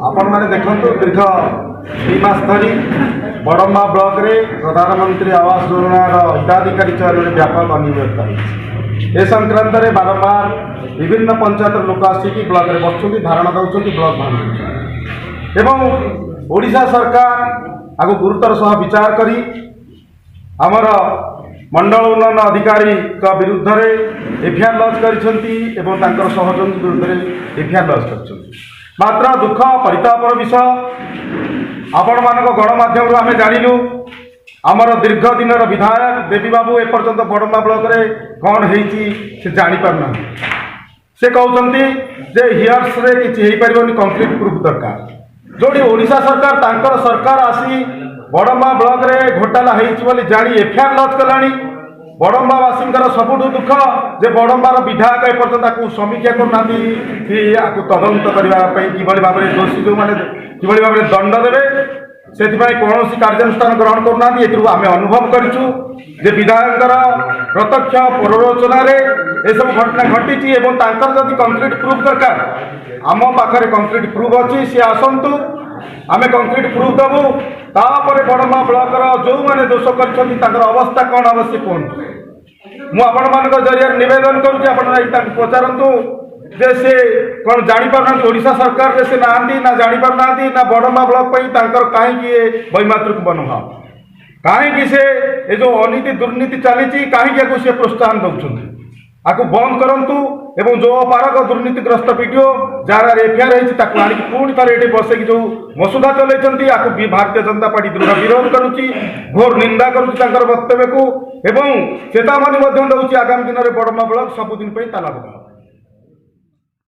आपण मैंने देखु दीर्घ 2 मास धरी बड़म्बा ब्लॉक रे प्रधानमंत्री आवास योजनार हिताधिकारी चयन में व्यापक अनियमितता होती ए संक्रांत में बारंबार विभिन्न पंचायत लोक आसिक ब्लॉक में बसुँच धारणा दौरान ब्लॉक भांग एवं ओडिशा सरकार आगु गुरुतर सह विचार करी आमर मंडल उन्नयन अधिकारी विरुद्ध में एफआईआर लॉन्च कर सहयोगी विरुद्ध में एफआईआर लॉन्च कर मात्र दुख परितापर विषय आपण मान गणमाध्यम आम जाणिलु आमर दीर्घ दिन विधायक देवी बाबू एपर्यंत बड़म्बा ब्लॉक रे कौन है जापारना से कहते जे हियर्स रे किसी हो पार कंक्रीट प्रूफ दरकार जोड़ी ओडिशा सरकार तांकर सरकार आसी बड़म्बा ब्लॉक रे घोटाला होती जानी एफआईआर लॉन्च कलानी बड़म्बावासी सबुठ दुख जे बड़म्बार विधायक एपर्यंत समीक्षा करना तदंत करने कि भाव में दोषी जो मैंने कि भाव में दंड देवे से कौन कार्यानुष्ठान ग्रहण करना आम अनुभव करूँ विधायक प्रत्यक्ष प्ररोचन सब घटना घटी जदि कंक्रीट प्रूफ दरकार आम पाखे कंक्रीट प्रूफ अच्छी सी आसतु आम कंक्रीट प्रूफ देवु तापर बड़म्बा ब्लॉक जो मैंने दोष कर अवस्था कौन हम से कहूँ मुझे जरिए नवेदन करुँच पचारतु जे से कौन जापारना ओडिशा सरकार से ना जापारना ना बड़म्बा ब्लॉक कहीं वैमात्रिक मनोभाव कहीं से ये जो अनीति दुर्नीति चली कहीं से प्रोत्साहन दौरान आपको बंद करूँ एवं जो अपारक दुर्नीतिग्रस्त वीडियो जार एफआईआर होती आनी पुणी थे ये बसैक जो मसुदा चलती भारतीय जनता पार्टी दृढ़ विरोध करुच्ची घोर निंदा करुच्ची वक्तव्य को एवं चेतावनी दौर आगामी दिन में बड़म्बा ब्लॉक सबुदिन ताला पका।